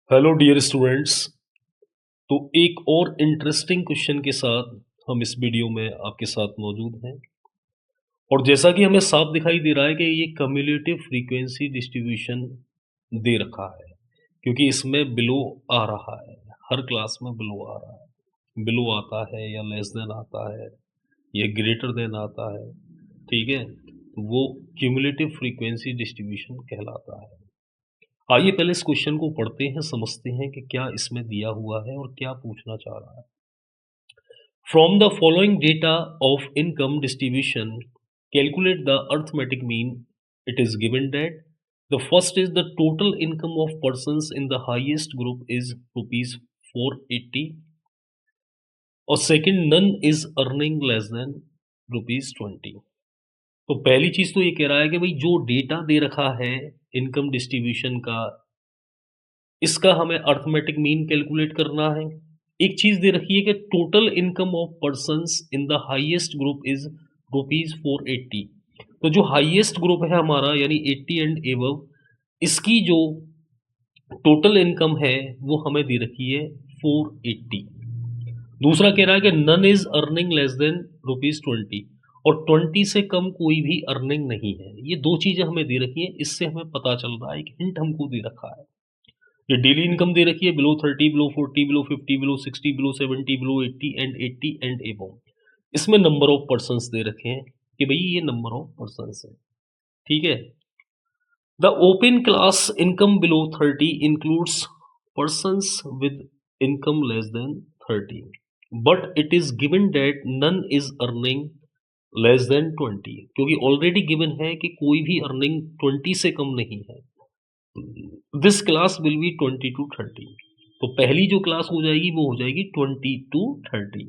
Hello dear students. तो एक और इंटरेस्टिंग क्वेश्चन के साथ हम इस वीडियो में आपके साथ मौजूद हैं। और जैसा कि हमें साफ दिखाई दे रहा है कि ये कम्युलेटिव फ्रीक्वेंसी डिस्ट्रीब्यूशन दे रखा है, क्योंकि इसमें बिलो आ रहा है। हर क्लास में बिलो आ रहा है, बिलो आता है या लेस देन आता है या ग्रेटर देन आता है। ठीक है, तो वो क्यूमुलेटिव फ्रीक्वेंसी डिस्ट्रीब्यूशन कहलाता है। आइए पहले इस क्वेश्चन को पढ़ते हैं, समझते हैं कि क्या इसमें दिया हुआ है और क्या पूछना चाह रहा है। From the following data of income distribution calculate the arithmetic mean. It is given that the first is the total income of persons in the highest group is rupees 480 और second none is earning less than rupees 20। तो पहली चीज तो ये कह रहा है कि भाई जो डेटा दे रखा है इनकम डिस्ट्रीब्यूशन का, इसका हमें अर्थमेटिक मीन कैलकुलेट करना है। एक चीज दे रखी है कि total income of persons in the highest group is rupees 480। तो जो हाईएस्ट ग्रुप है हमारा यानी 80 एंड एबव, इसकी जो टोटल इनकम है वो हमें दे रखी है 480। दूसरा कह रहा है कि none is earning less than rupees 20 और 20 से कम कोई भी अर्निंग नहीं है। ये दो चीजें हमें दे रखी हैं, इससे हमें पता चल रहा है, एक हिंट हमको दे रखा है। ये डेली इनकम दे रखी है below 30, below 40, below 50, below 60, below 70, below 80 and above. इसमें नंबर ऑफ पर्सन्स दे रखे हैं कि भाई ये नंबर ऑफ पर्सन्स है। ठीक है, the open class income below 30 includes persons with income less than 30, but it is given that none is earning less than 20, क्योंकि ऑलरेडी गिवन है कि कोई भी अर्निंग 20 से कम नहीं है। This class will be 20 to 30। तो पहली जो क्लास हो जाएगी वो हो जाएगी 20 to 30।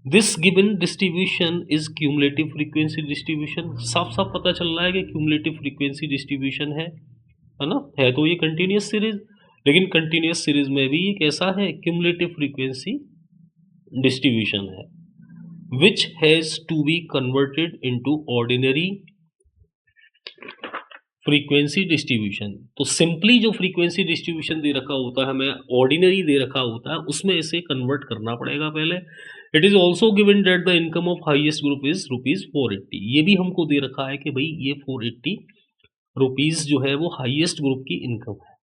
This given distribution is cumulative frequency distribution. साफ साफ पता चल रहा है कि क्यूमुलेटिव फ्रीक्वेंसी डिस्ट्रीब्यूशन है ना। है तो ये कंटिन्यूस सीरीज, लेकिन कंटिन्यूस सीरीज में भी ये कैसा है, क्यूमुलेटिव फ्रीक्वेंसी डिस्ट्रीब्यूशन है, which has to be converted into ordinary frequency distribution. तो सिंपली जो फ्रीक्वेंसी डिस्ट्रीब्यूशन दे रखा होता है, हमें ऑर्डिनरी दे रखा होता है, उसमें इसे कन्वर्ट करना पड़ेगा पहले। It is also given that the income of highest group is rupees 480। ये भी हमको दे रखा है कि भाई ये 480 रुपीज जो है वो हाईएस्ट ग्रुप की इनकम है।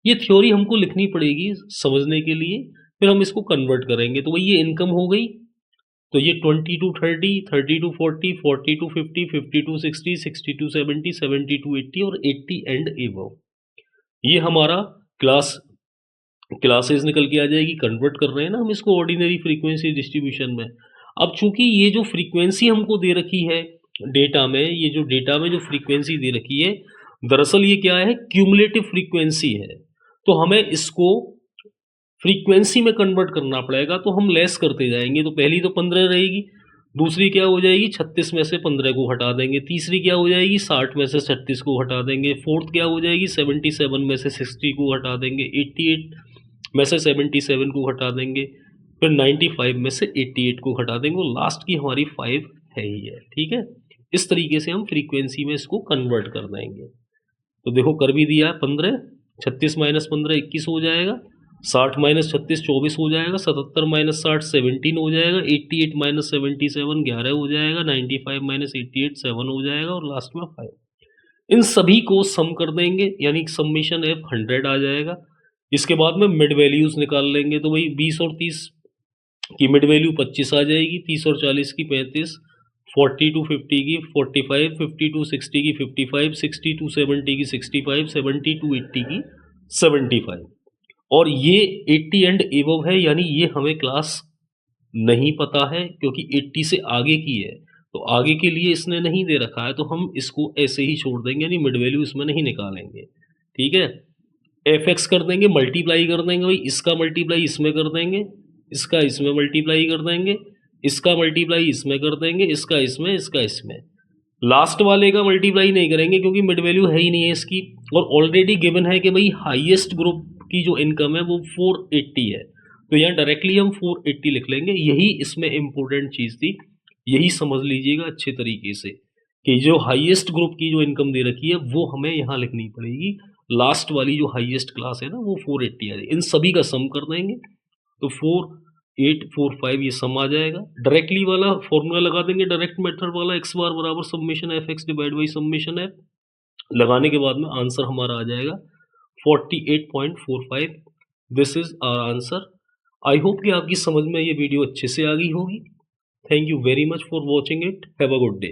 ये थ्योरी हमको लिखनी पड़ेगी समझने के लिए, फिर हम इसको कन्वर्ट करेंगे। तो भाई ये इनकम हो गई, तो ये 20 to 30, 30 to 40, 40 to 50, 50 to 60, 60 to 70, 70 to 80 और 80 एंड एबव। ये हमारा क्लासेस निकल के आ जाएगी। कन्वर्ट कर रहे हैं ना हम इसको ऑर्डिनरी फ्रीक्वेंसी डिस्ट्रीब्यूशन में। अब चूंकि ये जो फ्रीक्वेंसी हमको दे रखी है डेटा में, ये जो डेटा में जो फ्रीक्वेंसी दे रखी है, दरअसल ये क्या है, क्यूमुलेटिव फ्रीक्वेंसी है। तो हमें इसको फ्रीक्वेंसी में कन्वर्ट करना पड़ेगा, तो हम लेस करते जाएंगे। तो पहली तो 15 रहेगी, दूसरी क्या हो जाएगी, 36 में से 15 को हटा देंगे, तीसरी क्या हो जाएगी, 60 में से 36 को हटा देंगे, फोर्थ क्या हो जाएगी, 77 में से 60 को हटा देंगे, 88 में से 77 को हटा देंगे, फिर 95 में से 88 को हटा देंगे, और लास्ट की हमारी 5 है ही है। ठीक है, इस तरीके से हम फ्रीक्वेंसी में इसको कन्वर्ट कर देंगे। तो देखो कर भी दिया है, 15, 36 माइनस 15 21 हो जाएगा, 60 माइनस 36 24 हो जाएगा, 77 माइनस 60 17 हो जाएगा, 88 माइनस 77 11 हो जाएगा, 95 माइनस 88 7 हो जाएगा, और लास्ट में 5। इन सभी को सम कर देंगे, यानी समेशन एफ 100 आ जाएगा। इसके बाद में मिड वैल्यूज निकाल लेंगे। तो भाई 20 और 30 की मिड वैल्यू 25 आ जाएगी, 30 और 40 की 35, 40 टू 50 की 45, 50 टू 60 की 55, 60 टू 70 की 65, 70 टू 80 की 75। और ये 80 एंड एबव है, यानी ये हमें क्लास नहीं पता है, क्योंकि 80 से आगे की है, तो आगे के लिए इसने नहीं दे रखा है, तो हम इसको ऐसे ही छोड़ देंगे, यानी मिड वैल्यू इसमें नहीं निकालेंगे। ठीक है, एफ एक्स कर देंगे, मल्टीप्लाई कर देंगे, भाई इसका मल्टीप्लाई इसमें कर देंगे, इसका इसमें मल्टीप्लाई कर देंगे, इसका मल्टीप्लाई इसमें कर देंगे, इसका इसमें, इसका इसमें। लास्ट वाले का मल्टीप्लाई नहीं करेंगे क्योंकि मिड वैल्यू है ही नहीं है इसकी, और ऑलरेडी गिवन है कि भाई हाईएस्ट ग्रुप की जो इनकम है वो 480 है, तो यहाँ डायरेक्टली हम 480 लिख लेंगे। यही इसमें इंपॉर्टेंट चीज़ थी, यही समझ लीजिएगा अच्छे तरीके से कि जो हाईएस्ट ग्रुप की जो इनकम दे रखी है वो हमें यहाँ लिखनी पड़ेगी, लास्ट वाली जो हाईएस्ट क्लास है ना वो 480 आ जाएगी। इन सभी का सम कर देंगे तो 4845 ये सम आ जाएगा। डायरेक्टली वाला फॉर्मूला लगा देंगे, डायरेक्ट मेथड वाला, एक्स बार बराबर summation F X divide by summation F, लगाने के बाद में आंसर हमारा आ जाएगा 48.45। This is our answer. I hope कि आपकी समझ में ये वीडियो अच्छे से आ गई होगी। Thank you very much for watching it. Have a good day.